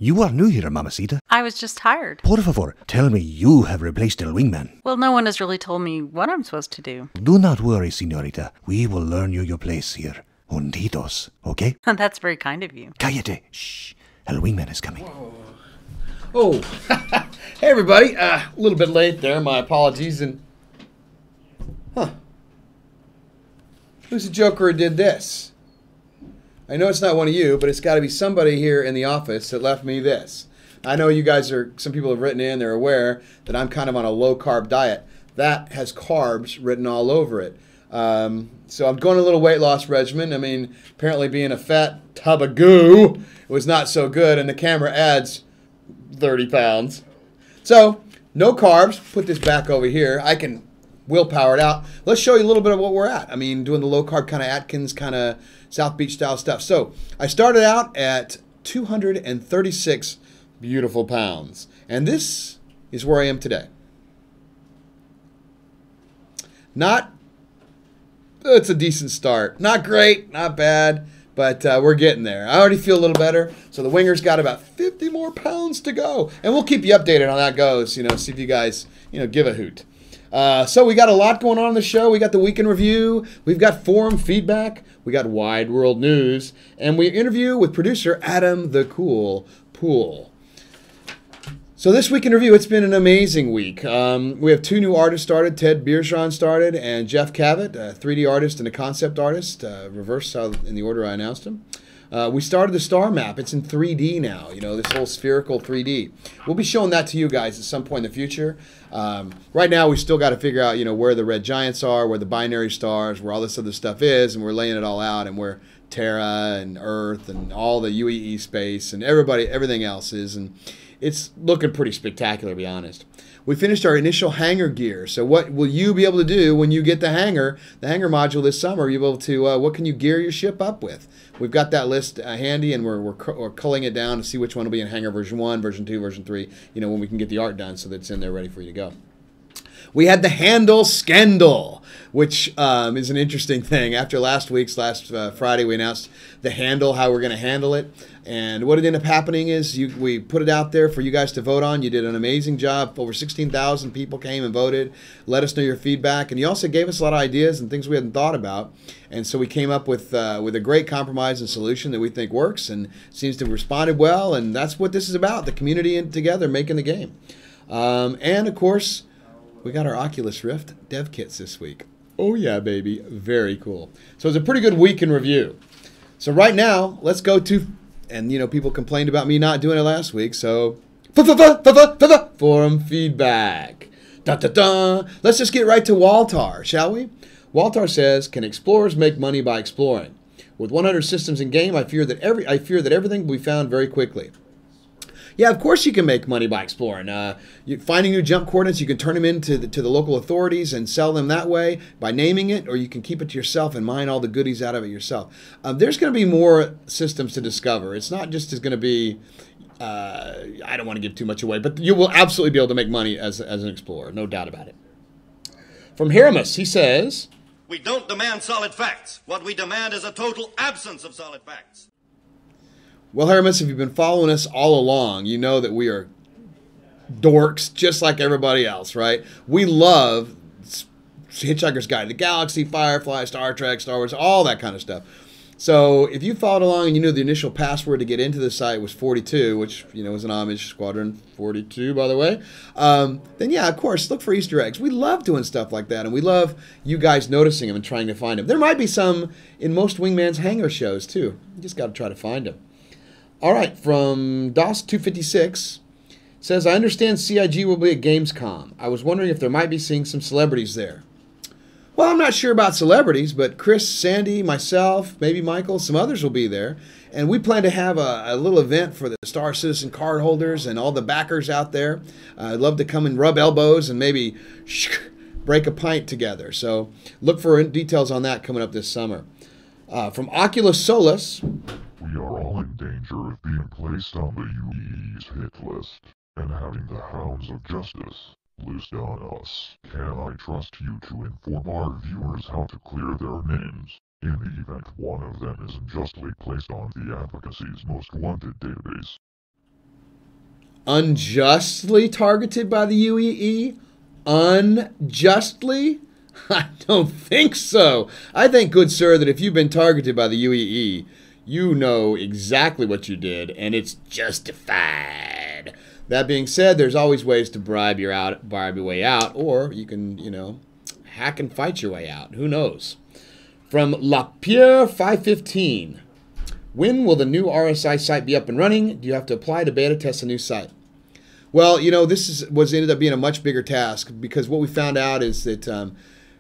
You are new here, mamacita. I was just hired. Por favor, tell me you have replaced El Wingman. Well, no one has really told me what I'm supposed to do. Do not worry, señorita. We will learn you your place here. Juntitos, okay? That's very kind of you. Cállate. Shh. El Wingman is coming. Whoa. Oh, hey everybody. A little bit late there. My apologies. And who's the joker who did this? I know it's not one of you, but it's got to be somebody here in the office that left me this. I know you guys some people have written in, they're aware that I'm kind of on a low-carb diet. That has carbs written all over it. So I'm going a little weight loss regimen. I mean, apparently being a fat tub of goo was not so good, and the camera adds 30 pounds. So, no carbs. Put this back over here. I can willpower it out. Let's show you a little bit of what we're at. I mean, doing the low-carb kind of Atkins, kind of South Beach style stuff. So, I started out at 236 beautiful pounds. And this is where I am today. It's a decent start. Not great, not bad, but we're getting there. I already feel a little better. So the winger's got about 50 more pounds to go. And we'll keep you updated on how that goes, see if you guys, give a hoot. So we got a lot going on in the show. We got the week in review. We've got forum feedback. We got wide world news. And we interview with producer Adam the Cool Poole. So this week in review, it's been an amazing week. We have two new artists started. Ted Bierschon started, and Jeff Cavett, a 3D artist and a concept artist, reverse in the order I announced them. We started the star map. It's in 3D now, this whole spherical 3D. We'll be showing that to you guys at some point in the future. Right now, we still got to figure out, where the red giants are, where the binary stars, where all this other stuff is, and we're laying it all out, and where Terra and Earth and all the UEE space and everything else is. And it's looking pretty spectacular, to be honest. We finished our initial hangar gear. So what will you be able to do when you get the hangar module this summer? You'll be able to, what can you gear your ship up with? We've got that list handy, and we're culling it down to see which one will be in hangar version 1, version 2, version 3, when we can get the art done so that it's in there ready for you to go. We had the handle scandal, which is an interesting thing. After last Friday, we announced the handle, how we're going to handle it. And what ended up happening is we put it out there for you guys to vote on. You did an amazing job. Over 16,000 people came and voted. Let us know your feedback. And you also gave us a lot of ideas and things we hadn't thought about. And so we came up with a great compromise and solution that we think works and seems to have responded well. And that's what this is about, the community together making the game. And, of course, we got our Oculus Rift dev kits this week. Oh, yeah, baby. Very cool. So it's a pretty good week in review. So right now, let's go to... And, people complained about me not doing it last week, so... Forum feedback. Da-da-da. Let's just get right to Waltar, shall we? Waltar says, can explorers make money by exploring? With 100 systems in game, I fear that everything will be found very quickly. Yeah, of course you can make money by exploring. Finding new jump coordinates, you can turn them into the local authorities and sell them that way by naming it, or you can keep it to yourself and mine all the goodies out of it yourself. There's going to be more systems to discover. It's not just going to be, I don't want to give too much away, but you will absolutely be able to make money as an explorer, no doubt about it. From Hieronymus, he says, we don't demand solid facts. What we demand is a total absence of solid facts. Well, Hieronymus, if you've been following us all along, you know that we are dorks just like everybody else, right? We love Hitchhiker's Guide to the Galaxy, Firefly, Star Trek, Star Wars, all that kind of stuff. So if you followed along and you knew the initial password to get into the site was 42, which, was an homage, Squadron 42, by the way, then yeah, of course, look for Easter eggs. We love doing stuff like that, and we love you guys noticing them and trying to find them. There might be some in most Wingman's Hangar shows, too. You just got to try to find them. All right, from DOS256, says, I understand CIG will be at Gamescom. I was wondering if there might be seeing some celebrities there. Well, I'm not sure about celebrities, but Chris, Sandy, myself, maybe Michael, some others will be there. And we plan to have a little event for the Star Citizen card holders and all the backers out there. I'd love to come and rub elbows and maybe break a pint together. So look for details on that coming up this summer. From Oculus Solus, we are all in danger of being placed on the UEE's hit list and having the hounds of justice loosed on us. Can I trust you to inform our viewers how to clear their names in the event one of them is unjustly placed on the advocacy's most wanted database? Unjustly targeted by the UEE? Unjustly? I don't think so. I think, good sir, that if you've been targeted by the UEE, you know exactly what you did, and it's justified. That being said, there's always ways to bribe your way out, or you can, hack and fight your way out. Who knows? From Lapierre 515. When will the new RSI site be up and running? Do you have to apply to beta test a new site? Well, this ended up being a much bigger task, because what we found out is that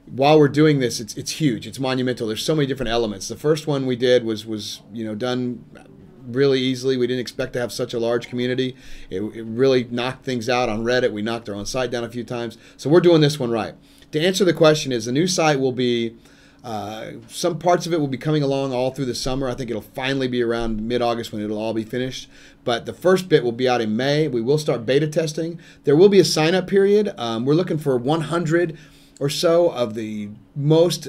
while we're doing this, it's huge. It's monumental. There's so many different elements. The first one we did was done really easily. We didn't expect to have such a large community. It really knocked things out on Reddit. We knocked our own site down a few times. So we're doing this one right. To answer the question is, the new site will be, some parts of it will be coming along all through the summer. I think it'll finally be around mid-August when it'll all be finished. But the first bit will be out in May. We will start beta testing. There will be a sign-up period. We're looking for 100 or so of the most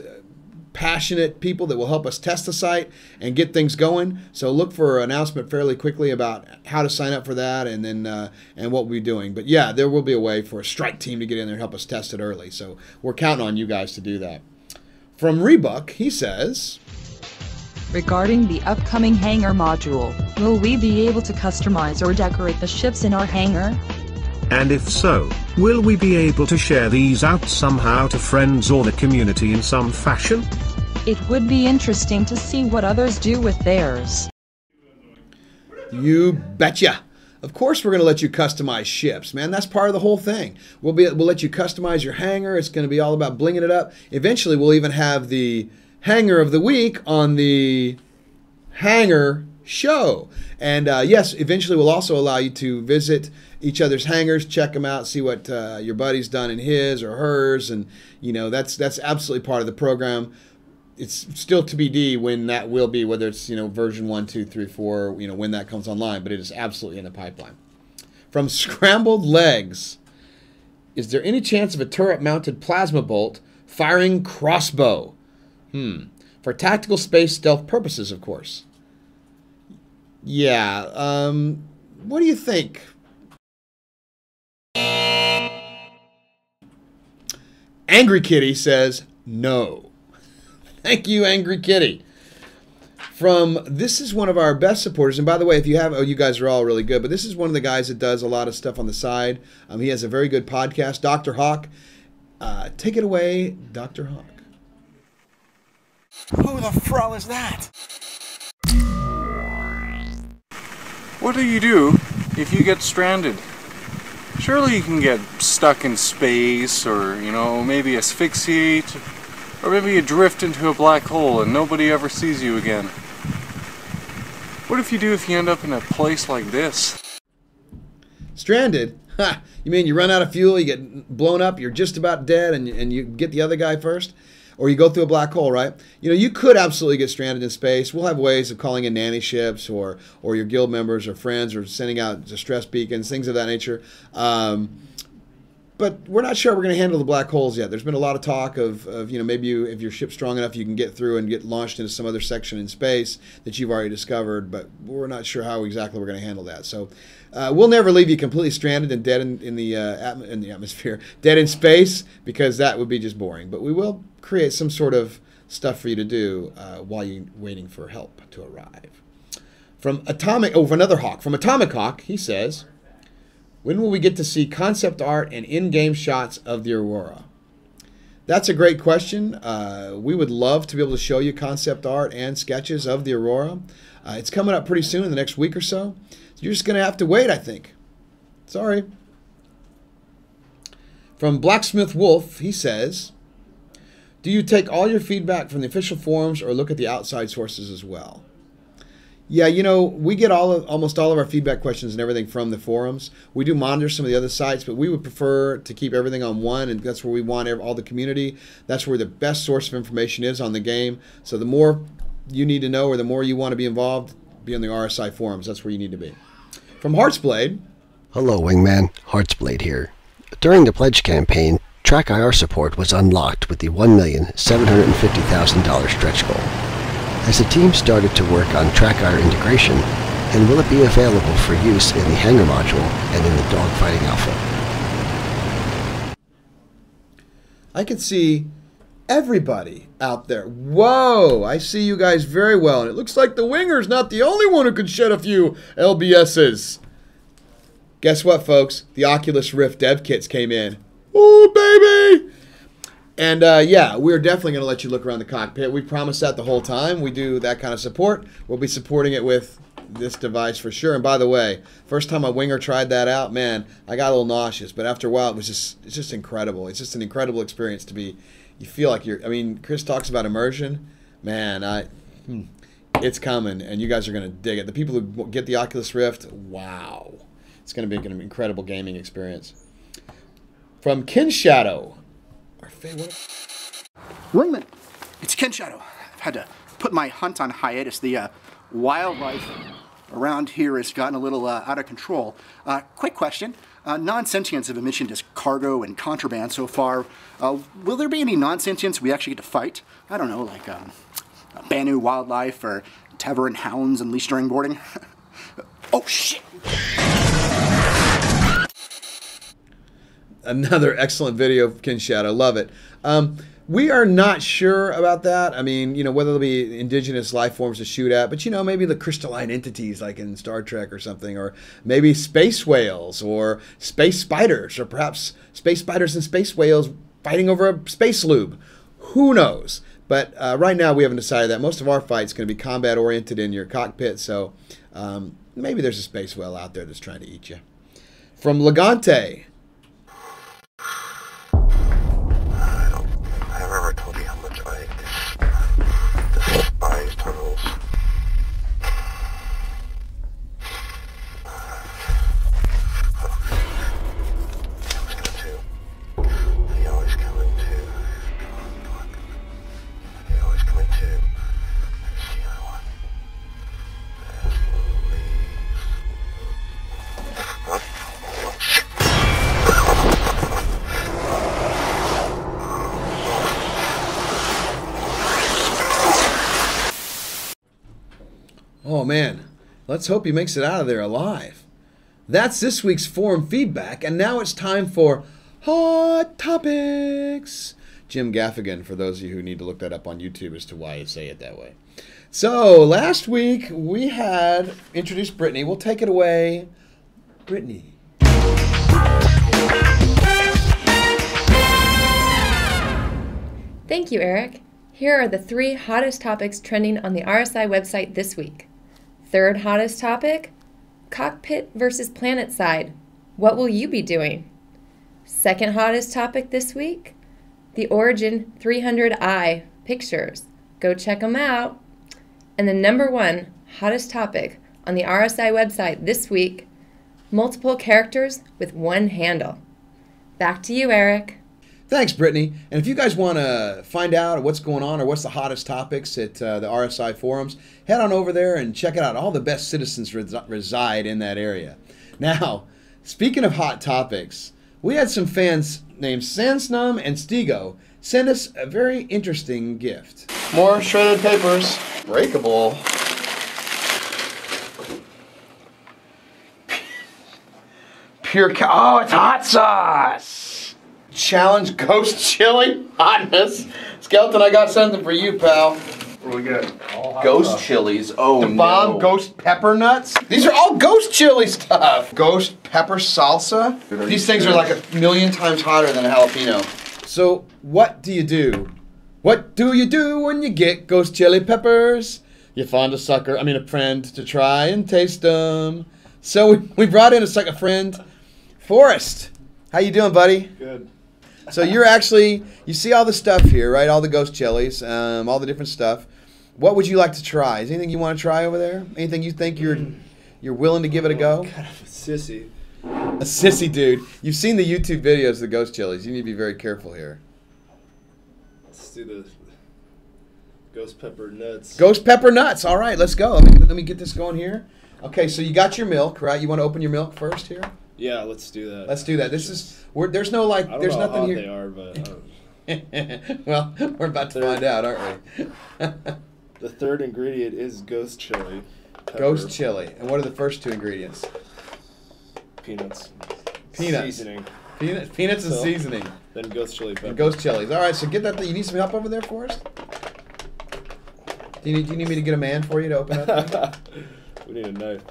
passionate people that will help us test the site and get things going. So look for an announcement fairly quickly about how to sign up for that, and then and what we'll be doing. But yeah, there will be a way for a strike team to get in there and help us test it early. So we're counting on you guys to do that. From Rebuck, he says, regarding the upcoming hangar module, will we be able to customize or decorate the ships in our hangar? And if so, will we be able to share these out somehow to friends or the community in some fashion? It would be interesting to see what others do with theirs. You betcha. Of course we're going to let you customize ships, man. That's part of the whole thing. We'll let you customize your hangar. It's going to be all about blinging it up. Eventually we'll even have the hangar of the week on the hangar show. And yes, eventually we'll also allow you to visit each other's hangars, check them out, see what your buddy's done in his or hers, and that's absolutely part of the program. It's still TBD when that will be, whether it's version 1, 2, 3, 4, when that comes online, but it is absolutely in the pipeline. From Scrambled Legs, is there any chance of a turret-mounted plasma bolt firing crossbow? For tactical space stealth purposes, of course. Yeah, what do you think? Angry Kitty says no. Thank you, Angry Kitty. This is one of our best supporters, and by the way, if you have, you guys are all really good, but this is one of the guys that does a lot of stuff on the side. He has a very good podcast, Dr. Hawk. Take it away, Dr. Hawk. Who the fro is that? What do you do if you get stranded? Surely you can get stuck in space, or, maybe asphyxiate, or maybe you drift into a black hole and nobody ever sees you again. What if you end up in a place like this? Stranded? Ha! You mean you run out of fuel, you get blown up, you're just about dead, and you get the other guy first? Or you go through a black hole, right? You could absolutely get stranded in space. We'll have ways of calling in nanny ships, or your guild members or friends, or sending out distress beacons, things of that nature. But we're not sure we're going to handle the black holes yet. There's been a lot of talk of maybe if your ship's strong enough, you can get through and get launched into some other section in space that you've already discovered, but we're not sure how exactly we're going to handle that. So we'll never leave you completely stranded and dead in the atmosphere, dead in space, because that would be just boring. But we will create some sort of stuff for you to do while you're waiting for help to arrive. From another Hawk. From Atomic Hawk, he says, when will we get to see concept art and in-game shots of the Aurora? That's a great question. We would love to be able to show you concept art and sketches of the Aurora. It's coming up pretty soon, in the next week or so. You're just going to have to wait, I think. Sorry. From Blacksmith Wolf, he says, do you take all your feedback from the official forums or look at the outside sources as well? Yeah, we get almost all of our feedback questions and everything from the forums. We do monitor some of the other sites, but we would prefer to keep everything on one, and that's where we want all the community. That's where the best source of information is on the game. So the more you need to know, or the more you want to be involved, be on the RSI forums. That's where you need to be. From Heartsblade. Hello, Wingman. Heartsblade here. During the pledge campaign, Track IR support was unlocked with the $1,750,000 stretch goal. As the team started to work on Track IR integration, And will it be available for use in the Hangar module and in the dogfighting alpha? I can see everybody out there. Whoa, I see you guys very well. And it looks like the Winger's not the only one who can shed a few LBSs. Guess what, folks? The Oculus Rift dev kits came in. Oh, baby! And yeah, we're definitely going to let you look around the cockpit. We promised that the whole time. We do that kind of support. We'll be supporting it with this device for sure. And by the way, first time a Winger tried that out, man, I got a little nauseous. But after a while, it's just incredible. It's just an incredible experience to be. You feel like you're. I mean, Chris talks about immersion. Man, it's coming, and you guys are going to dig it. The people who get the Oculus Rift, wow, it's going to be an incredible gaming experience. From Kin Shadow. Wingman, it's Ken Shadow. I've had to put my hunt on hiatus. The wildlife around here has gotten a little out of control. Quick question. Non-sentients have been mentioned as cargo and contraband so far. Will there be any non-sentients we actually get to fight? I don't know, like Banu wildlife or Tavern hounds unleashed during boarding? Oh, shit! Another excellent video of Kin Shadow. Love it. We are not sure about that. I mean, you know, whether there'll be indigenous life forms to shoot at, but, you know, maybe the crystalline entities like in Star Trek or something, or maybe space whales or space spiders, or perhaps space spiders and space whales fighting over a space lube. Who knows? But right now we haven't decided that. Most of our fight's going to be combat oriented in your cockpit, so maybe there's a space whale out there that's trying to eat you. From Legante. Oh man, let's hope he makes it out of there alive. That's this week's forum feedback, and now it's time for Hot Topics. Jim Gaffigan, for those of you who need to look that up on YouTube as to why I say it that way. So, last week we had introduced Brittany. We'll take it away. Brittany. Thank you, Eric. Here are the 3 hottest topics trending on the RSI website this week. Third hottest topic, cockpit versus planet side. What will you be doing? Second hottest topic this week, the Origin 300i pictures. Go check them out. And the number 1 hottest topic on the RSI website this week, multiple characters with one handle. Back to you, Eric. Thanks, Brittany. And if you guys want to find out what's going on or what's the hottest topics at the RSI forums, head on over there and check it out. All the best citizens reside in that area. Now, speaking of hot topics, we had some fans named Sansnum and Stigo send us a very interesting gift. More shredded papers. Breakable. Oh, it's hot sauce. Challenge ghost chili hotness. Skelton, I got something for you, pal. What do we got? Ghost chilies. Oh, the bomb ghost pepper nuts. These are all ghost chili stuff. Ghost pepper salsa. These things are like 1,000,000 times hotter than a jalapeno. So what do you do? What do you do when you get ghost chili peppers? You find a friend to try and taste them. So we brought in a friend, Forrest. How you doing, buddy? Good. So you're actually, you see all the stuff here, right? All the ghost chilies, all the different stuff. What would you like to try? Is there anything you want to try over there? Anything you think you're willing to give it a go? Kind of a sissy. A sissy dude. You've seen the YouTube videos of the ghost chilies. You need to be very careful here. Let's do the ghost pepper nuts. Ghost pepper nuts. All right, let's go. Let me get this going here. Okay, so you got your milk, right? You want to open your milk first here? Yeah, let's do that. Let's do that. There's no I don't there's know nothing how here. they are, but well, we're about to find out, aren't we? The third ingredient is ghost chili. Ghost chili. And what are the first two ingredients? Peanuts. Peanuts. Seasoning. Peanuts and seasoning. Then ghost chili pepper. And ghost chilies. All right, so get that. You need some help over there for us? Do you need me to get a man for you to open up? We need a knife.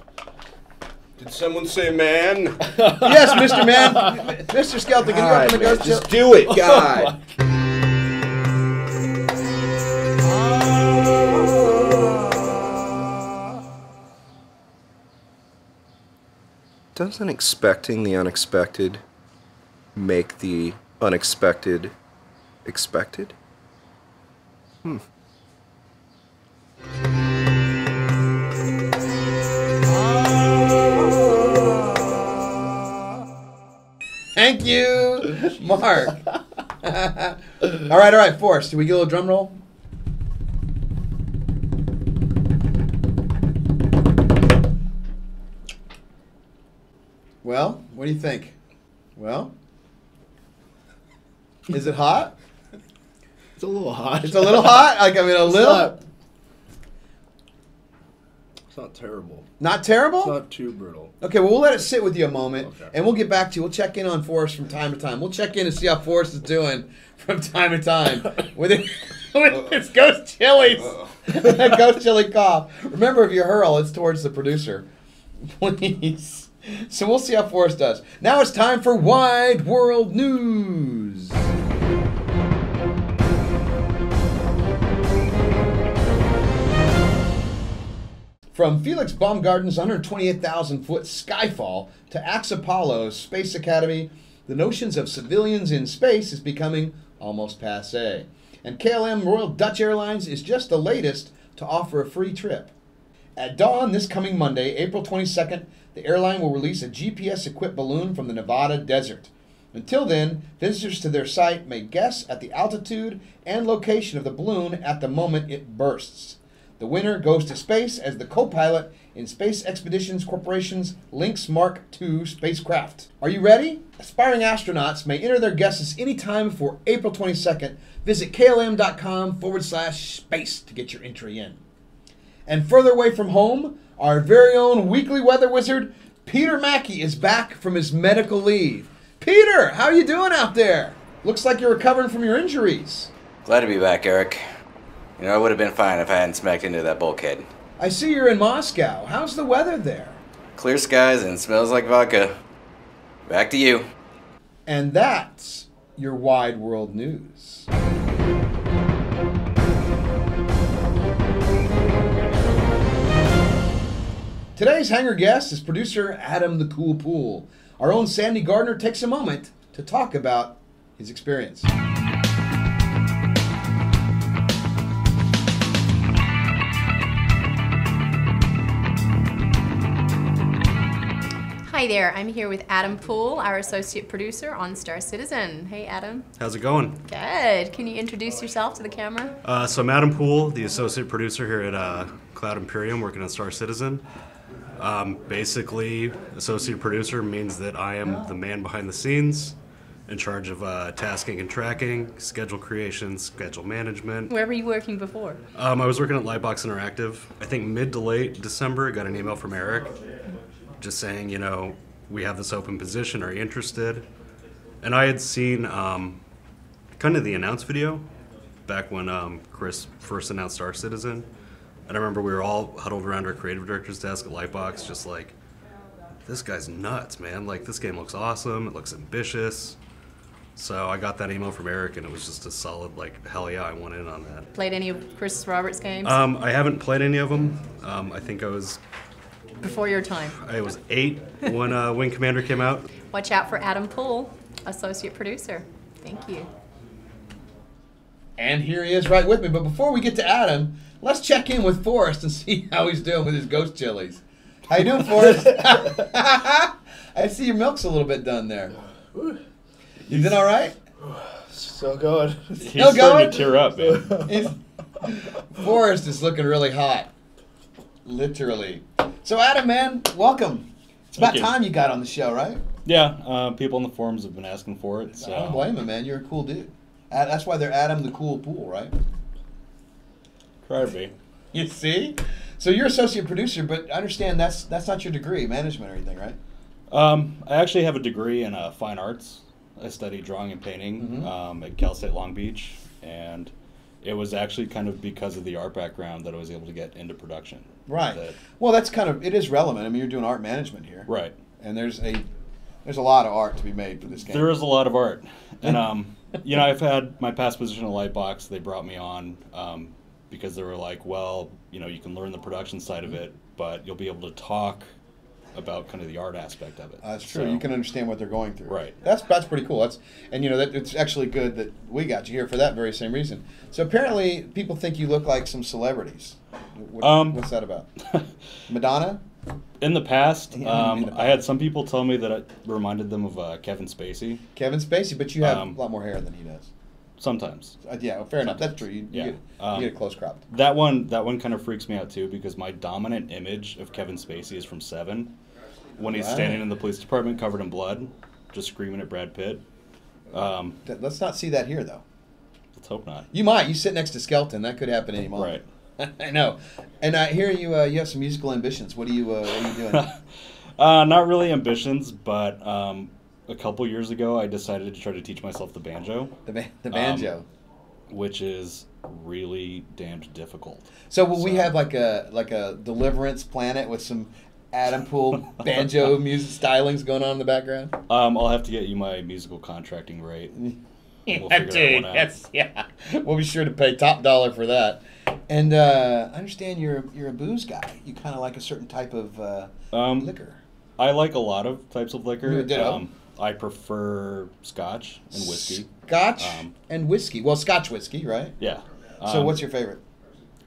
Did someone say man? Yes, Mr. Man. Mr. Skelton, can you open the ghost chili? Just do it, God. Doesn't expecting the unexpected make the unexpected expected? Thank you, Mark. All right, Forrest. Do we get a little drum roll? Well, what do you think? Well, is it hot? It's a little hot. It's a little hot? Like, I mean, a little? It's not terrible. Not terrible? It's not too brutal. Okay, well, we'll let it sit with you a moment, and we'll get back to you. We'll check in on Forrest from time to time. We'll check in and see how Forrest is doing from time to time with his ghost chilies. That ghost chili cough. Remember, if you hurl, it's towards the producer. Please. So we'll see how Forrest does. Now it's time for Wide World News. From Felix Baumgarten's 128,000-foot Skyfall to Axe Apollo's Space Academy, the notions of civilians in space is becoming almost passé. And KLM Royal Dutch Airlines is just the latest to offer a free trip. At dawn this coming Monday, April 22nd, the airline will release a GPS-equipped balloon from the Nevada desert. Until then, visitors to their site may guess at the altitude and location of the balloon at the moment it bursts. The winner goes to space as the co-pilot in Space Expeditions Corporation's Lynx Mark II spacecraft. Are you ready? Aspiring astronauts may enter their guesses anytime before April 22nd. Visit klm.com/space to get your entry in. And further away from home, our very own weekly weather wizard, Peter Mackey, is back from his medical leave. Peter, how are you doing out there? Looks like you're recovering from your injuries. Glad to be back, Eric. You know, I would have been fine if I hadn't smacked into that bulkhead. I see you're in Moscow. How's the weather there? Clear skies and smells like vodka. Back to you. And that's your Wide World News. Today's Hangar guest is producer Adam the Cool Poole. Our own Sandy Gardner takes a moment to talk about his experience. Hi there, I'm here with Adam Poole, our associate producer on Star Citizen. Hey Adam. How's it going? Good. Can you introduce yourself to the camera? So I'm Adam Poole, the associate producer here at Cloud Imperium, working on Star Citizen. Basically, associate producer means that I am the man behind the scenes, in charge of tasking and tracking, schedule creation, schedule management. Where were you working before? I was working at Lightbox Interactive. I think mid to late December, I got an email from Eric just saying, you know, we have this open position, are you interested? And I had seen kind of the announce video back when Chris first announced Star Citizen. And I remember we were all huddled around our creative director's desk at Lightbox just like, this guy's nuts, man. Like, this game looks awesome, it looks ambitious. So I got that email from Eric and it was just a solid, like, hell yeah, I want in on that. Played any of Chris Roberts' games? I haven't played any of them. I think I was... Before your time. I was 8 when Wing Commander came out. Watch out for Adam Poole, associate producer. Thank you. And here he is right with me. But before we get to Adam, let's check in with Forrest and see how he's doing with his ghost chilies. How you doing, Forrest? I see your milk's a little bit done there. You doing all right? Still going. Still going? Starting to tear up, man. Forrest is looking really hot. Literally. So Adam, man, welcome. It's about time you got on the show, right? Yeah, people in the forums have been asking for it. So. I don't blame him, man. You're a cool dude. That's why they're Adam the Cool Poole, right? Try to be. You see? So you're associate producer, but I understand that's not your degree, management or anything, right? I actually have a degree in fine arts. I studied drawing and painting at Cal State Long Beach, and it was actually kind of because of the art background that I was able to get into production. Right. Well, that's kind of, it is relevant. I mean, you're doing art management here. Right. And there's a lot of art to be made for this game. There is a lot of art. And, you know, I've had my past position at Lightbox. They brought me on because they were like, well, you know, you can learn the production side of it, but you'll be able to talk about kind of the art aspect of it. That's true. You can understand what they're going through. Right. That's pretty cool. And you know, it's actually good that we got you here for that very same reason. So apparently, people think you look like some celebrities. What's that about? Madonna? In the past, I had some people tell me that it reminded them of Kevin Spacey. Kevin Spacey, but you have a lot more hair than he does. Sometimes. Yeah, well, fair enough. That's true. You get it close cropped. That one kind of freaks me out too, because my dominant image of Kevin Spacey is from Seven, when he's standing in the police department covered in blood, just screaming at Brad Pitt. Let's not see that here, though. Let's hope not. You might. You sit next to Skelton. That could happen any moment. Right. I know. And I hear you have some musical ambitions. What are you doing? Not really ambitions, but a couple years ago, I decided to try to teach myself the banjo. The banjo, which is really damned difficult. So will we have like a Deliverance Planet with some Adam Poole banjo music stylings going on in the background? I'll have to get you my musical contracting rate. We'll figure that one out. Yeah. We'll be sure to pay top dollar for that. And I understand you're a booze guy. You kind of like a certain type of liquor. I like a lot of types of liquor. Ditto. I prefer Scotch and whiskey. Scotch and whiskey. Well, Scotch whiskey, right? Yeah. So what's your favorite?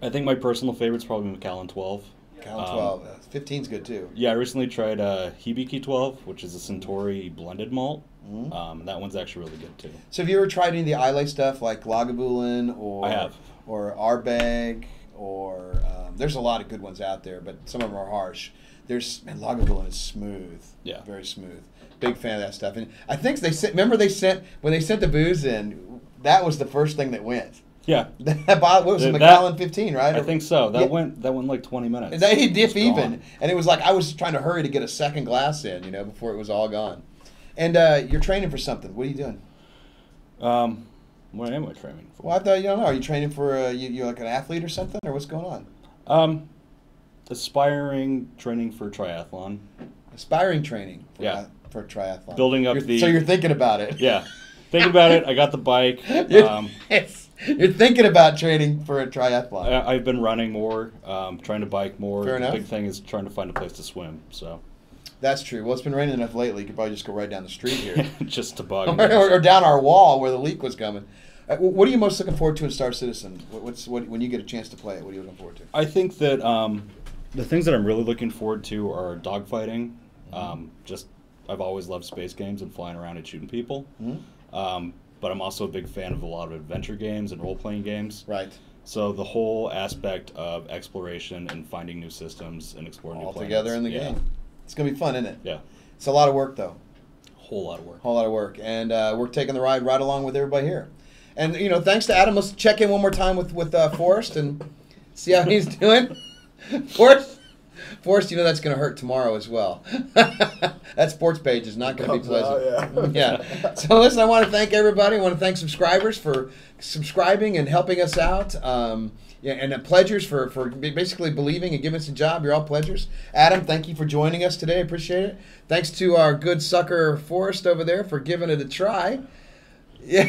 I think my personal favorite's probably Macallan 12. Macallan 12. 15's good too. Yeah, I recently tried Hibiki 12, which is a Centauri blended malt. That one's actually really good too. So have you ever tried any of the Islay stuff like Lagavulin or I have. Or Ardbeg or there's a lot of good ones out there, but some of them are harsh. Lagavulin is smooth. Yeah. Very smooth. Big fan of that stuff. And I think when they sent the booze in, that was the first thing that went. Yeah. What was it, Macallan 15, right? I think so. That went like 20 minutes. If even. And it was like I was trying to hurry to get a second glass in, before it was all gone. And you're training for something. What are you doing? What am I training for? Well, I thought, are you training for, you're like an athlete or something? Or what's going on? Aspiring training for triathlon. Aspiring training for triathlon. Building up So you're thinking about it. Yeah. Thinking about it. I got the bike. You're thinking about training for a triathlon. I've been running more, trying to bike more. Fair enough. The big thing is trying to find a place to swim. So. That's true. Well, it's been raining enough lately. You could probably just go right down the street here. Just to bug. or down our wall where the leak was coming. What are you most looking forward to in Star Citizen? When you get a chance to play it, what are you looking forward to? I think that the things that I'm really looking forward to are dogfighting. I've always loved space games and flying around and shooting people. But I'm also a big fan of a lot of adventure games and role-playing games. Right. So the whole aspect of exploration and finding new systems and exploring new planets. All together in the game. It's going to be fun, isn't it? Yeah. It's a lot of work, though. Whole lot of work. Whole lot of work. And we're taking the ride right along with everybody here. And, thanks to Adam. Let's check in one more time with Forrest and see how he's doing. Forrest, that's going to hurt tomorrow as well. That sports page is not going to be pleasant. Yeah. So, listen, I want to thank everybody. I want to thank subscribers for subscribing and helping us out. And pledgers for basically believing and giving us a job. You're all pledgers. Adam, thank you for joining us today. I appreciate it. Thanks to our good sucker Forrest over there for giving it a try. Yeah.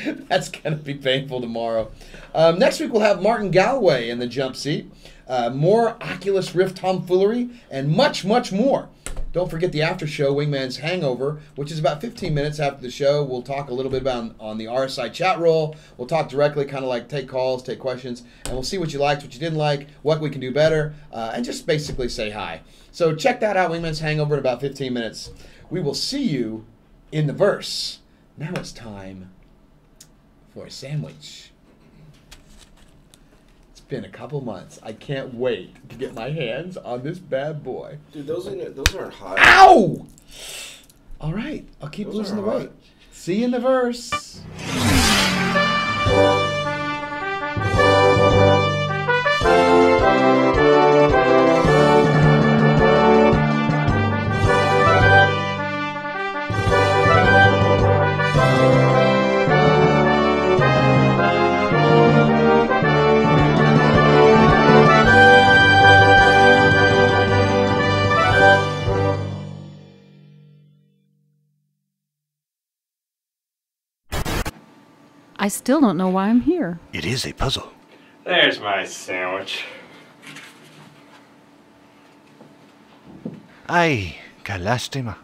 That's going to be painful tomorrow. Next week we'll have Martin Galloway in the jump seat. More Oculus Rift tomfoolery and much, much more. Don't forget the after show, Wingman's Hangover, which is about 15 minutes after the show. We'll talk a little bit about on the RSI chat roll. We'll talk directly, kind of like take calls, take questions, and we'll see what you liked, what you didn't like, what we can do better, and just basically say hi. So check that out, Wingman's Hangover, in about 15 minutes. We will see you in the verse. Now it's time for a sandwich. It's been a couple months. I can't wait to get my hands on this bad boy. Dude, those aren't hot. Ow! All right, I'll keep Those losing the aren't weight. See you in the verse. I still don't know why I'm here. It is a puzzle. There's my sandwich. Ay, qué lástima.